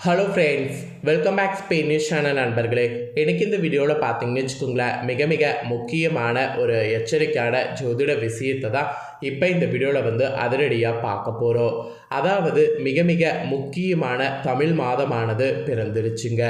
Hello friends, welcome back Spain news channel நண்பர்களே. எனக்கு இந்த வீடியோவில் பார்த்தீங்கன்னு வச்சுக்கோங்களேன், மிக மிக முக்கியமான ஒரு எச்சரிக்கையான ஜோதிட விஷயத்தை தான் இப்போ இந்த வீடியோவில் அதிரடியாக பார்க்க போகிறோம். அதாவது மிக மிக முக்கியமான தமிழ் மாதமானது பிறந்துருச்சுங்க.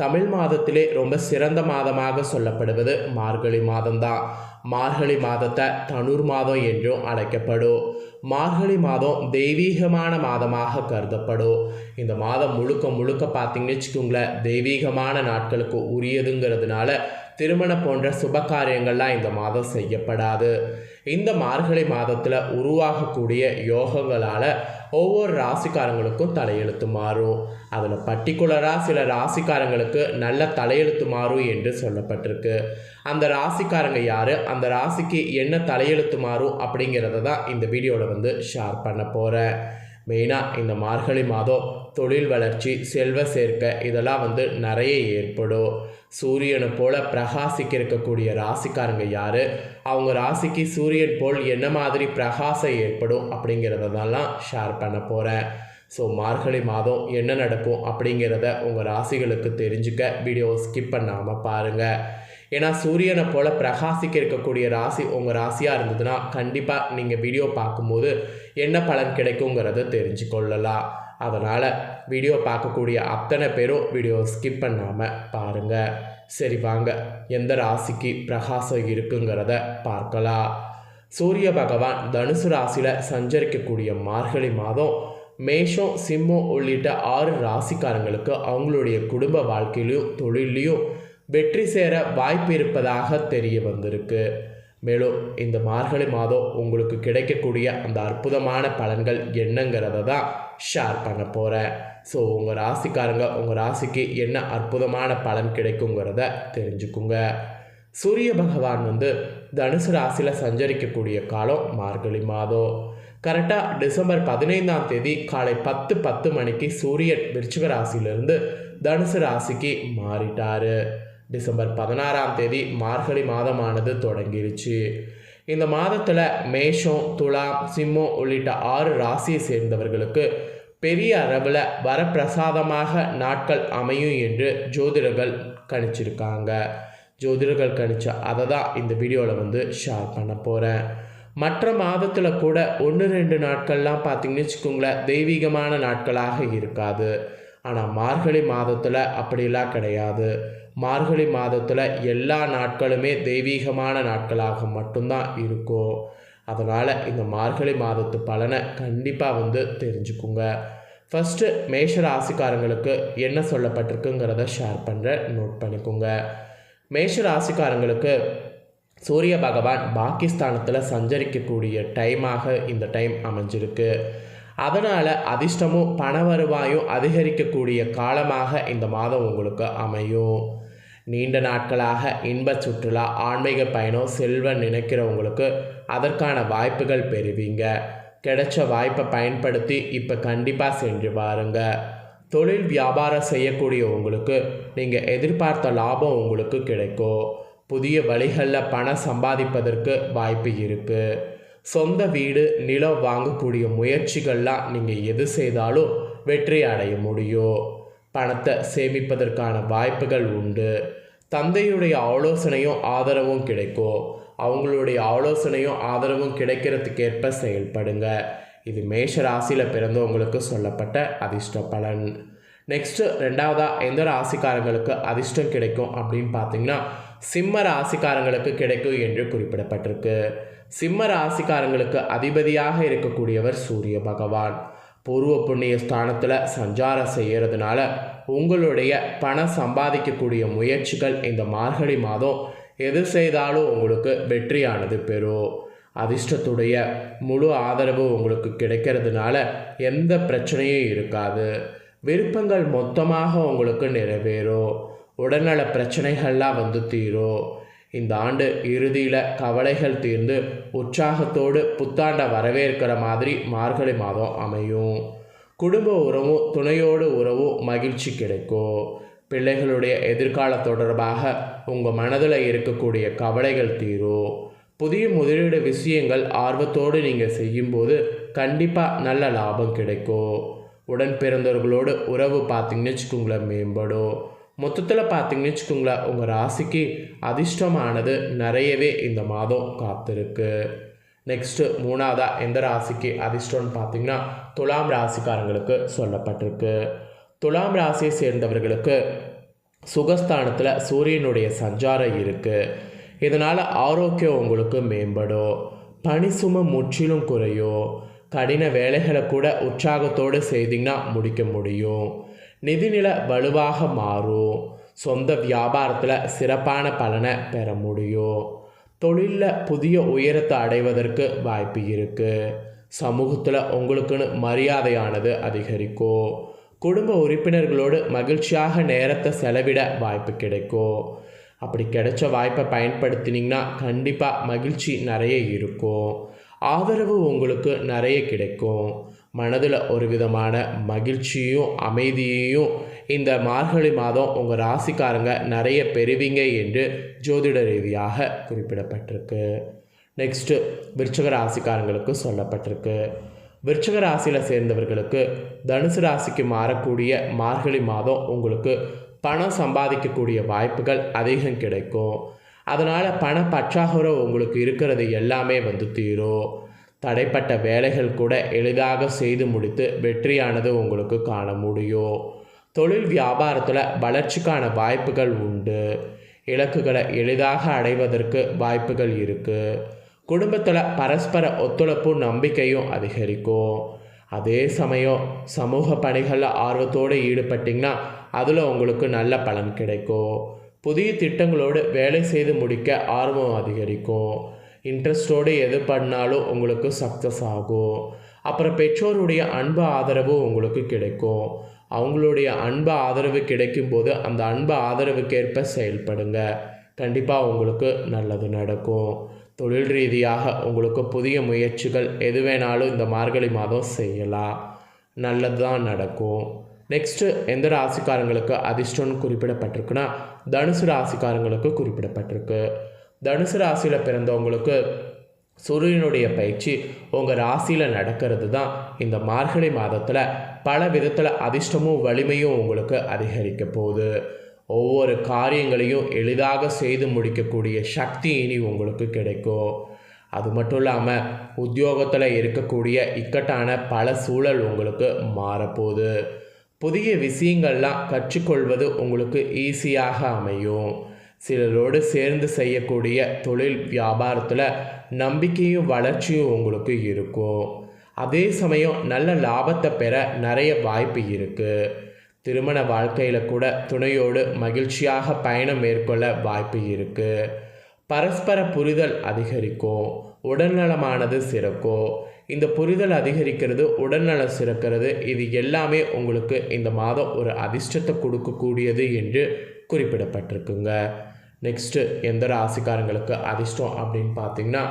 தமிழ் மாதத்திலே ரொம்ப சிறந்த மாதமாக சொல்லப்படுவது மார்கழி மாதம்தான். மார்கழி மாதத்தை தனுர் மாதம் என்றும் அழைக்கப்படும். மார்கழி மாதம் தெய்வீகமான மாதமாக கருதப்படும். இந்த மாதம் முழுக்க முழுக்க பார்த்தீங்கன்னு வச்சுக்கோங்களேன், தெய்வீகமான நாட்களுக்கு உரியதுங்கிறதுனால திருமணம் போன்ற சுப காரியங்கள்லாம் இந்த மாதம் செய்யப்படாது. இந்த மார்கழி மாதத்தில் உருவாகக்கூடிய யோகங்களால் ஒவ்வொரு ராசிக்காரங்களுக்கும் தலையெழுத்து மாறும். அதில் பர்டிகுலராக சில ராசிக்காரங்களுக்கு நல்ல தலையெழுத்து மாறும் என்று சொல்லப்பட்டிருக்கு. அந்த ராசிக்காரங்க யார், அந்த ராசிக்கு என்ன தலையெழுத்து மாறும் அப்படிங்கிறத தான் இந்த வீடியோவில் ஷேர் பண்ண போகிறேன். மெயினாக இந்த மார்கழி மாதம் தொழில் வளர்ச்சி, செல்வ சேர்க்கை இதெல்லாம் நிறைய ஏற்படும். சூரியனை போல் பிரகாசிக்க இருக்கக்கூடிய ராசிக்காரங்க யார், அவங்க ராசிக்கு சூரியன் போல் என்ன மாதிரி பிரகாசம் ஏற்படும் அப்படிங்கிறதெல்லாம் ஷேர் பண்ண போகிறேன். ஸோ மார்கழி மாதம் என்ன நடக்கும் அப்படிங்கிறத உங்கள் ராசிகளுக்கு தெரிஞ்சுக்க வீடியோவை ஸ்கிப் பண்ணாமல் பாருங்கள். ஏன்னா சூரியனை போல் பிரகாசிக்க இருக்கக்கூடிய ராசி உங்கள் ராசியாக இருந்ததுன்னா கண்டிப்பாக நீங்கள் வீடியோ பார்க்கும்போது என்ன பலன் கிடைக்குங்கிறத தெரிஞ்சு கொள்ளலாம். அதனால் வீடியோ பார்க்கக்கூடிய அத்தனை பேரும் வீடியோ ஸ்கிப் பண்ணாமல் பாருங்கள். சரி வாங்க, எந்த ராசிக்கு பிரகாசம் இருக்குங்கிறத பார்க்கலாம். சூரிய பகவான் தனுசு ராசியில் சஞ்சரிக்கக்கூடிய மார்கழி மாதம் மேஷம், சிம்மம் உள்ளிட்ட 6 ராசிக்காரங்களுக்கு அவங்களுடைய குடும்ப வாழ்க்கையிலையும் தொழிலையும் வெற்றி சேர வாய்ப்பு இருப்பதாக தெரிய வந்திருக்கு. மேலும் இந்த மார்கழி மாதம் உங்களுக்கு கிடைக்கக்கூடிய அந்த அற்புதமான பலன்கள் என்னங்கிறத தான் ஷேர் பண்ண போகிறேன். ஸோ உங்கள் ராசிக்காரங்க உங்கள் ராசிக்கு என்ன அற்புதமான பலன் கிடைக்குங்கிறத தெரிஞ்சுக்குங்க. சூரிய பகவான் தனுசு ராசியில் சஞ்சரிக்கக்கூடிய காலம் மார்கழி மாதம். கரெக்டாக டிசம்பர் 15ஆம் தேதி காலை 10:10 மணிக்கு சூரியன் விருச்சிக ராசியிலிருந்து தனுசு ராசிக்கு மாறிட்டார். டிசம்பர் 16ஆம் தேதி மார்கழி மாதமானது தொடங்கிருச்சு. இந்த மாதத்தில் மேஷம், துலாம், சிம்மம் உள்ளிட்ட 6 ராசியை சேர்ந்தவர்களுக்கு பெரிய அளவில் வரப்பிரசாதமாக நாட்கள் அமையும் என்று ஜோதிடர்கள் கணிச்சிருக்காங்க. ஜோதிடர்கள் கணிச்ச அதை தான் இந்த வீடியோவில் ஷேர் பண்ண போகிறேன். மற்ற மாதத்தில் கூட 1-2 நாட்கள்லாம் பார்த்தீங்கன்னு வச்சுக்கோங்களேன், தெய்வீகமான நாட்களாக இருக்காது. ஆனால் மார்கழி மாதத்தில் அப்படிலாம் கிடையாது. மார்கழி மாதத்தில் எல்லா நாட்களுமே தெய்வீகமான நாட்களாக மட்டும்தான் இருக்கும். அதனால் இந்த மார்கழி மாதத்து பலனை கண்டிப்பாக தெரிஞ்சுக்குங்க. ஃபஸ்ட்டு மேஷ ராசிக்காரங்களுக்கு என்ன சொல்லப்பட்டிருக்குங்கிறத ஷேர் பண்ணுற நோட் பண்ணிக்கோங்க. மேஷ ராசிக்காரங்களுக்கு சூரிய பகவான் பாகிஸ்தானத்தில் சஞ்சரிக்கக்கூடிய டைமாக இந்த டைம் அமைஞ்சிருக்கு. அதனால் அதிர்ஷ்டமும் பண வருவாயும் அதிகரிக்கக்கூடிய காலமாக இந்த மாதம் உங்களுக்கு அமையும். நீண்ட நாட்களாக இன்ப சுற்றுலா, ஆன்மீக பயணம், செல்வம் நினைக்கிறவங்களுக்கு அதற்கான வாய்ப்புகள் பெறுவீங்க. கிடைச்ச வாய்ப்பை பயன்படுத்தி இப்போ கண்டிப்பாக சென்று பாருங்க. தொழில் வியாபாரம் செய்யக்கூடிய உங்களுக்கு நீங்கள் எதிர்பார்த்த லாபம் உங்களுக்கு கிடைக்கும். புதிய வழிகளில் பணம் சம்பாதிப்பதற்கு வாய்ப்பு இருக்குது. சொந்த வீடு, நிலம் வாங்கக்கூடிய முயற்சிகள்லாம் நீங்கள் எது செய்தாலும் வெற்றி அடைய முடியும். பணத்தை சேமிப்பதற்கான வாய்ப்புகள் உண்டு. தந்தையுடைய ஆலோசனையும் ஆதரவும் கிடைக்கும். அவங்களுடைய ஆலோசனையும் ஆதரவும் கிடைக்கிறதுக்கேற்ப செயல்படுங்க. இது மேஷ ராசியில் பிறந்தவங்களுக்கு சொல்லப்பட்ட அதிர்ஷ்ட பலன். நெக்ஸ்ட்டு ரெண்டாவதாக எந்த ராசிக்காரங்களுக்கு அதிர்ஷ்டம் கிடைக்கும் அப்படின்னு பார்த்தீங்கன்னா சிம்ம ராசிக்காரங்களுக்கு கிடைக்கும் என்று குறிப்பிடப்பட்டிருக்கு. சிம்ம ராசிக்காரங்களுக்கு அதிபதியாக இருக்கக்கூடியவர் சூரிய பகவான். பூர்வ புண்ணிய ஸ்தானத்தில் சஞ்சாரம் செய்கிறதுனால உங்களுடைய பணம் சம்பாதிக்கக்கூடிய முயற்சிகள் இந்த மார்கழி மாதம் எது செய்தாலும் உங்களுக்கு வெற்றியானது பெறும். அதிர்ஷ்டத்துடைய முழு ஆதரவு உங்களுக்கு கிடைக்கிறதுனால எந்த பிரச்சனையும் இருக்காது. விருப்பங்கள் மொத்தமாக உங்களுக்கு நிறைவேறும். உடல்நல பிரச்சனைகள்லாம் தீரும். இந்த ஆண்டு இறுதியில் கவலைகள் தீர்ந்து உற்சாகத்தோடு புத்தாண்டை வரவேற்கிற மாதிரி மார்கழி மாதம் அமையும். குடும்ப உறவும் துணையோடு உறவும் மகிழ்ச்சி கிடைக்கும். பிள்ளைகளுடைய எதிர்கால தொடர்பாக உங்கள் மனதில் இருக்கக்கூடிய கவலைகள் தீரும். புதிய முதலீடு விஷயங்கள் ஆர்வத்தோடு நீங்கள் செய்யும்போது கண்டிப்பாக நல்ல லாபம் கிடைக்கும். உடன் பிறந்தவர்களோடு உறவு பார்த்திங்கன்னு வச்சுக்கோங்களேன் மேம்படும். மொத்தத்தில் பார்த்திங்கன்னு வச்சுக்கோங்களேன் உங்கள் ராசிக்கு அதிர்ஷ்டமானது நிறையவே இந்த மாதம் காத்திருக்கு. நெக்ஸ்ட்டு மூணாவதாக எந்த ராசிக்கு அதிர்ஷ்டம்னு பார்த்திங்கன்னா துலாம் ராசிக்காரங்களுக்கு சொல்லப்பட்டிருக்கு. துலாம் ராசியை சேர்ந்தவர்களுக்கு சுகஸ்தானத்தில் சூரியனுடைய சஞ்சாரம் இருக்குது. இதனால் ஆரோக்கியம் உங்களுக்கு மேம்படும். பணி சுமை முற்றிலும் குறையும். கடின வேலைகளை கூட உற்சாகத்தோடு செய்திங்கன்னா முடிக்க முடியும். நிதிநிலை வலுவாக மாறும். சொந்த வியாபாரத்தில் சிறப்பான பலனை பெற முடியும். தொழிலில் புதிய உயரத்தை அடைவதற்கு வாய்ப்பு இருக்குது. சமூகத்தில் உங்களுக்குன்னு மரியாதையானது அதிகரிக்கும். குடும்ப உறுப்பினர்களோடு மகிழ்ச்சியாக நேரத்தை செலவிட வாய்ப்பு கிடைக்கும். அப்படி கிடைச்ச வாய்ப்பை பயன்படுத்தினீங்கன்னா கண்டிப்பாக மகிழ்ச்சி நிறைய இருக்கும். ஆதரவு உங்களுக்கு நிறைய கிடைக்கும். மனதில் ஒரு விதமான மகிழ்ச்சியும் அமைதியையும் இந்த மார்கழி மாதம் உங்கள் ராசிக்காரங்க நிறைய பெறுவீங்க என்று ஜோதிட ரீதியாக குறிப்பிடப்பட்டிருக்கு. நெக்ஸ்ட்டு விருச்சிக ராசிக்காரங்களுக்கு சொல்லப்பட்டிருக்கு. விருச்சிக ராசியில் சேர்ந்தவர்களுக்கு தனுசு ராசிக்கு மாறக்கூடிய மார்கழி மாதம் உங்களுக்கு பணம் சம்பாதிக்கக்கூடிய வாய்ப்புகள் அதிகம் கிடைக்கும். அதனால் பண பற்றாக்குறை உங்களுக்கு இருக்கிறது எல்லாமே தீரும். தடைப்பட்ட வேலைகள் கூட எளிதாக செய்து முடித்து வெற்றியானது உங்களுக்கு காண முடியும். தொழில் வியாபாரத்தில் வளர்ச்சிக்கான வாய்ப்புகள் உண்டு. இலக்குகளை எளிதாக அடைவதற்கு வாய்ப்புகள் இருக்குது. குடும்பத்தில் பரஸ்பர ஒத்துழைப்பும் நம்பிக்கையும் அதிகரிக்கும். அதே சமயம் சமூக பணிகளில் ஆர்வத்தோடு ஈடுபட்டிங்கன்னா அதில் உங்களுக்கு நல்ல பலன் கிடைக்கும். புதிய திட்டங்களோடு வேலை செய்து முடிக்க ஆர்வம் அதிகரிக்கும். இன்ட்ரெஸ்டோடு எது பண்ணாலும் உங்களுக்கு சக்ஸஸ் ஆகும். அப்புறம் பெற்றோருடைய அன்பு ஆதரவு உங்களுக்கு கிடைக்கும். அவங்களுடைய அன்பு ஆதரவு கிடைக்கும்போது அந்த அன்பு ஆதரவுக்கேற்ப செயல்படுங்க. கண்டிப்பாக உங்களுக்கு நல்லது நடக்கும். தொழில் ரீதியாக உங்களுக்கு புதிய முயற்சிகள் எது வேணாலும் இந்த மார்கழி மாதம் செய்யலாம். நல்லது தான் நடக்கும். நெக்ஸ்ட்டு எந்த ராசிக்காரங்களுக்கு அதிர்ஷ்டம்னு குறிப்பிடப்பட்டிருக்குன்னா தனுசு ராசிக்காரங்களுக்கு குறிப்பிடப்பட்டிருக்கு. தனுசு ராசியில் பிறந்தவங்களுக்கு சூரியனுடைய பயிற்சி உங்கள் ராசியில் நடக்கிறது தான் இந்த மார்கழி மாதத்தில் பல விதத்தில் அதிர்ஷ்டமும் வலிமையும் உங்களுக்கு அதிகரிக்க போகுது. ஒவ்வொரு காரியங்களையும் எளிதாக செய்து முடிக்கக்கூடிய சக்தி இனி உங்களுக்கு கிடைக்கும். அது மட்டும் இல்லாமல் உத்தியோகத்தில் இருக்கக்கூடிய இக்கட்டான பல சூழல் உங்களுக்கு மாறப்போகுது. புதிய விஷயங்கள்லாம் கற்றுக்கொள்வது உங்களுக்கு ஈஸியாக அமையும். சிலரோடு சேர்ந்து செய்யக்கூடிய தொழில் வியாபாரத்தில் நம்பிக்கையும் வளர்ச்சியும் உங்களுக்கு இருக்கும். அதே சமயம் நல்ல லாபத்தை பெற நிறைய வாய்ப்பு இருக்குது. திருமண வாழ்க்கையில் கூட துணையோடு மகிழ்ச்சியாக பயணம் மேற்கொள்ள வாய்ப்பு இருக்குது. பரஸ்பர புரிதல் அதிகரிக்கும். உடல்நலமானது சிறக்கும். இந்த புரிதல் அதிகரிக்கிறது, உடல்நலம் சிறக்கிறது, இது எல்லாமே உங்களுக்கு இந்த மாதம் ஒரு அதிர்ஷ்டத்தை கொடுக்கக்கூடியது என்று குறிப்பிடப்பட்டிருக்குங்க. நெக்ஸ்ட்டு எந்த ராசிக்காரங்களுக்கு அதிர்ஷ்டம் அப்படின்னு பார்த்தீங்கன்னா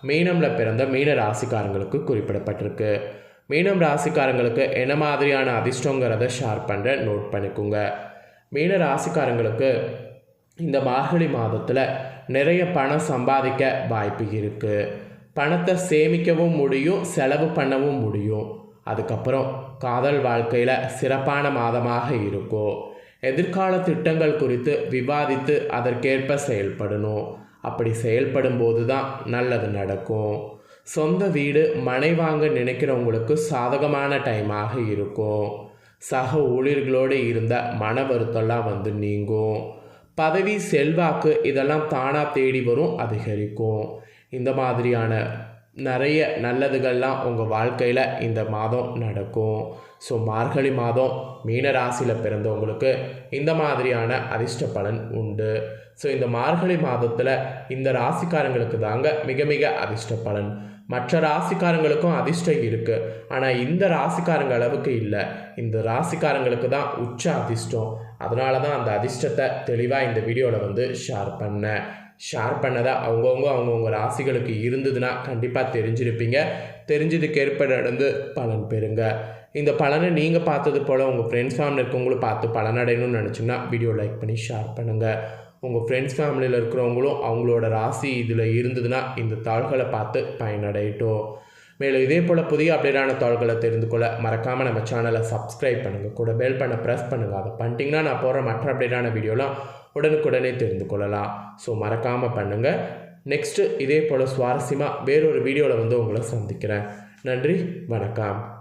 மீனமில் பிறந்த மீன ராசிக்காரங்களுக்கு குறிப்பிடப்பட்டிருக்கு. மீனம் ராசிக்காரங்களுக்கு என்ன மாதிரியான அதிர்ஷ்டங்கிறத ஷேர் பண்ணுற நோட் பண்ணிக்கோங்க. மீன ராசிக்காரங்களுக்கு இந்த மார்கழி மாதத்தில் நிறைய பணம் சம்பாதிக்க வாய்ப்பு இருக்குது. பணத்தை சேமிக்கவும் முடியும், செலவு பண்ணவும் முடியும். அதுக்கப்புறம் காதல் வாழ்க்கையில் சிறப்பான மாதமாக இருக்கும். எதிர்கால திட்டங்கள் குறித்து விவாதித்து அதற்கேற்ப செயல்படணும். அப்படி செயல்படும் போது தான் நல்லது நடக்கும். சொந்த வீடு மனை வாங்க நினைக்கிறவங்களுக்கு சாதகமான டைமாக இருக்கும். சக ஊழியர்களோடு இருந்த மன வருத்தம்லாம் நீங்கும். பதவி செல்வாக்கு இதெல்லாம் தானாக தேடி வரும், அதிகரிக்கும். இந்த மாதிரியான நிறைய நல்லதுகள்லாம் உங்கள் வாழ்க்கையில் இந்த மாதம் நடக்கும். ஸோ மார்கழி மாதம் மீன ராசியில் பிறந்தவங்களுக்கு இந்த மாதிரியான அதிர்ஷ்ட பலன் உண்டு. ஸோ இந்த மார்கழி மாதத்தில் இந்த ராசிக்காரங்களுக்கு தாங்க மிக மிக அதிர்ஷ்ட பலன். மற்ற ராசிக்காரங்களுக்கும் அதிர்ஷ்டம் இருக்குது, ஆனால் இந்த ராசிக்காரங்க அளவுக்கு இல்லை. இந்த ராசிக்காரங்களுக்கு தான் உச்ச அதிர்ஷ்டம். அதனால தான் அந்த அதிர்ஷ்டத்தை தெளிவாக இந்த வீடியோவில் ஷேர் பண்ணதை அவங்கவுங்க ராசிகளுக்கு இருந்ததுன்னா கண்டிப்பாக தெரிஞ்சிருப்பீங்க. தெரிஞ்சதுக்கேற்ப நடந்து பலன் பெறுங்க. இந்த பலனை நீங்கள் பார்த்தது போல் உங்கள் ஃப்ரெண்ட்ஸ் ஃபேமிலி இருக்கவங்களும் பார்த்து பலனடையணும்னு நினச்சிங்கன்னா வீடியோ லைக் பண்ணி ஷேர் பண்ணுங்கள். உங்கள் ஃப்ரெண்ட்ஸ் ஃபேமிலியில் இருக்கிறவங்களும் அவங்களோட ராசி இதில் இருந்ததுன்னா இந்த தாள்களை பார்த்து பயனடையட்டும். மேலும் இதே போல் புதிய அப்டேட்டான தகவல்களை தெரிந்து கொள்ள மறக்காமல் நம்ம சேனலை சப்ஸ்கிரைப் பண்ணுங்கள், கூட பெல் பண்ண ப்ரெஸ் பண்ணுங்கள். அதை பண்ணிட்டீங்கன்னா நான் போடுற மற்ற அப்டேட்டான வீடியோலாம் உடனுக்குடனே தெரிந்து கொள்ளலாம். ஸோ மறக்காமல் பண்ணுங்கள். நெக்ஸ்ட்டு இதே போல் சுவாரஸ்யமாக வேறொரு வீடியோவில் உங்களை சந்திக்கிறேன். நன்றி, வணக்கம்.